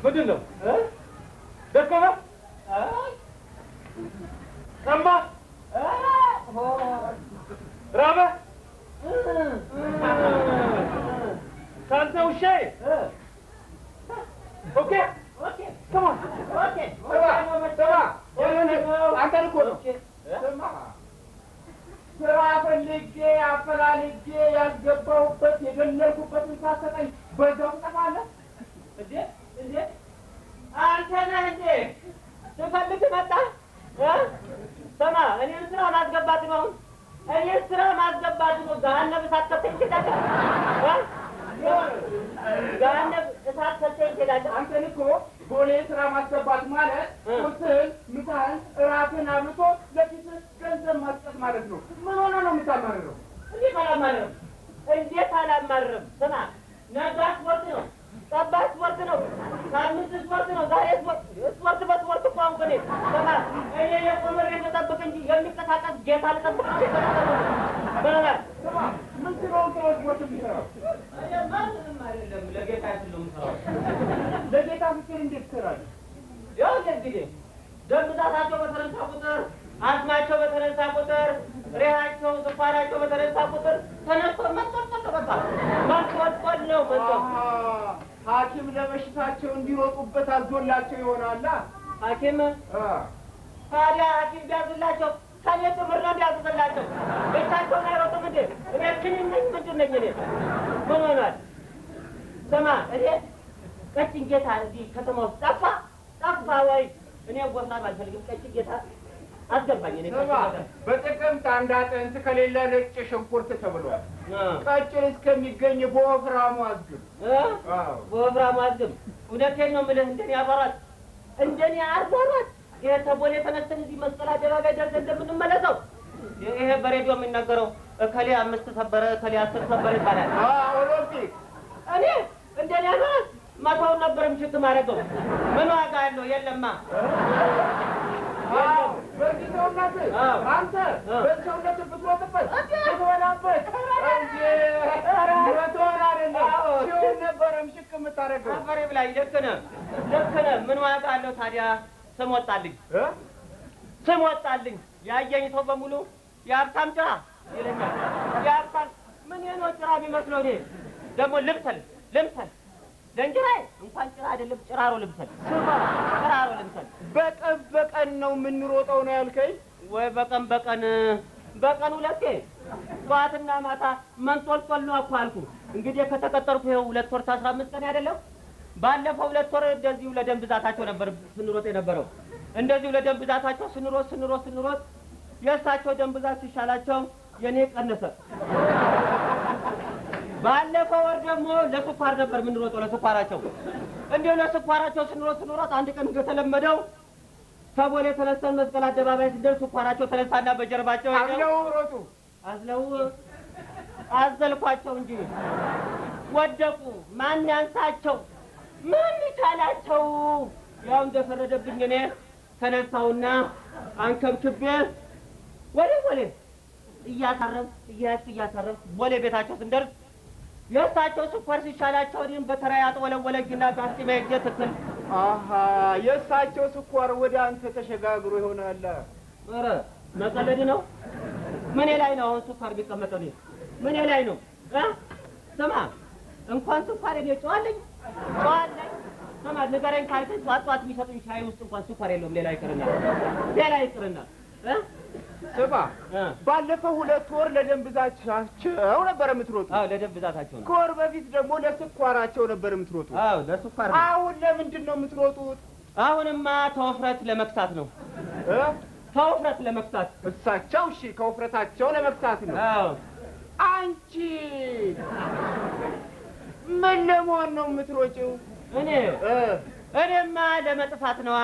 ምንድን ነው ደከመ ሰማ ራበ ካንተ ውሻዬ ኦኬ come on ሰማ አንተ እኮ ነው ሰማ ስራ ፈልጌ አፈላልጌ ያስገባሁበት የገለልኩበትን ሳትሰጠኝ በዛው ትጠፋለህ እንዴ አንተ ነህ እንዴ ትፈልግ መጣህ ሰማ እኔን ስራ ማስገባት ነው እኔን ስራ ማስገባት ነው ገሃነም እሳት ከተኝ ትሄዳለህ ገሃነም እሳት ከተኝ ትሄዳለህ አንተን እኮ ቦሌ ስራ ማስገባት ማለት ቁርስህን ምሳህን እራትህን አብልቶ ለኪስህ ገንዘብ ማስጠት ማለት ነው ምን ሆነህ ነው የምታማርረው እንዴት አላማርርም ስማ ነገ ስፖርት ነው ጠባ ስፖርት ነው ሳምንት ስፖርት ነው ዛሬ ስፖርት በስፖርት እኮ አሁን እኔ ስማ እኔ የቆመሬ ተጠብቅ እንጂ የሚንቀሳቀስ ጌታ ልጠብቅ በላል ስማ ምን ስለሆነ ስፖርት የሚሰራው ማንንም አይደለም ለጌታ ያስለው የምሰራው ለጌታ ፍቅር እንዴት ትሰራለህ ያው እንግዲህ ደም ብዛታቸው በተነሳ ቁጥር አስማቸው በተነሳ ቁጥር ሬሃቸው ስኳራቸው በተነሳ ቁጥር ተነስቶ መጥቆጥ ነው ሐኪም ለበሽታቸው እንዲሮጡበት አዞላቸው ይሆናላ ሐኪም ታዲያ ሐኪም ቢያዝላቸው ከኔ ትምህርት ነው ቢያዝላቸው ብቻቸውን አይሮጡም እንዴ እኔ ክኒን ነኝ ምንድን ነኝ እኔ ምን ሆኗል ስማ እኔ ቀጭን ጌታ እዚህ ከተማ ውስጥ ጠፋ ወይ እኔ ወፍራም አልፈልግም ቀጭን ጌታ አስገባኝ እኔ በጥቅምት አንድ አጥንት ከሌለ ነጭ ሽንኩርት ተብሏል ቀጭን እስከሚገኝ በወፍራሙ አዝግም በወፍራሙ አዝግም እውነቴን ነው የምልህ እንደኔ አርባራት የተቦሌ ተነስተን እዚህ መስቀል አደባባይ ደርሰን እንደምንመለሰው ይሄ በሬዲዮ የሚናገረው እከሌ 5 ሰበረ እከሌ 10 ሰበረ ይባላል ኦሎምፒክ እኔ እንደኔ አርባራት ማታውን ነበር ምሽት ማረገው ምን ዋጋ አለው የለማ በዚህ ሰውነት አንተ በዚህ ሰውነት ብትሮጥበት ትወላበት እንጂ ሞቶን አይደለም ሲሆን ነበረ ምሽክ የምታደርገው አፈሬ ብላኝ ልክ ነህ ምን ዋጋ አለው ታዲያ ስም ወጣልኝ ያየኝ ሰው በሙሉ የሀብታም ጭራ ይለኛል የሀብታም ምን ነው ጭራ የሚመስለው እኔ ደግሞ ልምሰል ለእንጀራዬ እንኳን ጭራ አይደለም ጭራሮ ልምሰል በቀን ነው የምንሮጠው ነው ያልከኝ ወይ በቀን ሁለቴ ጠዋትና ማታ መንጦልጦል ነው እኮ አልኩ እንግዲህ ከተቀጠርኩ ይኸው 2 ወር 15 ቀን አይደለም ባለፈው 2 ወር እንደዚሁ ለደም ብዛታቸው ነበር ስንሮጥ የነበረው እንደዚሁ ለደም ብዛታቸው ስንሮጥ የእሳቸው ደም ብዛት ሲሻላቸው የኔ ቀነሰ ባለፈው ወር ደግሞ ለስኳር ነበር የምንሮጠው ለስኳራቸው እንዴ ለስኳራቸው ስንሮጥ አንድ ቀን እንደተለመደው ከቦሌ ተነስተን መስቀል አደባባይ ሲደርስ ስኳራቸው ተነሳና በጀርባቸው አዝለው አዘልኳቸው እንጂ ወደቁ ማን ያንሳቸው ምን ይቻላቸው ያው እንደፈረደብኝ እኔ ተነሳውና አንከብክቤ ወደ እያሳረፍ ቦሌ ቤታቸው ስንደርስ የእሳቸው ስኳር ሲሻላቸው እኔም በተራይ አጥወለወለኝና ጋስቲማ ሄጄ ትክል የእሳቸው ስኳር ወደ አንተ ተሸጋግሮ ይሆናል ኧረ መቀለድ ነው ምን ላይ ነው አሁን ስኳር ቢቀመጠው ምን ላይ ነው ስማ እንኳን ስኳር እኔ ጨዋለኝ ስማ ንገረኝ ካልከኝ ጧት የሚሰጡኝ ሻይ ውስጥ እንኳን ስኳር የለውም ሌላ ይቅርና ስማ ባለፈው 2 ወር ለደም ብዛታቸው ነበር የምትሮጡ ለደም ብዛታቸው ነው ከወር በፊት ደግሞ ለስኳራቸው ነበር የምትሮጡ ለስኳር አሁን ለምንድን ነው የምትሮጡት አሁንማ ተወፍረት ለመክሳት ነው ተወፍረት ለመክሳት እሳቸው እሺ ከወፍረታቸው ለመክሳት ነው አንቺ ምን ለመሆን ነው የምትሮጪው እኔማ ለመጥፋት ነው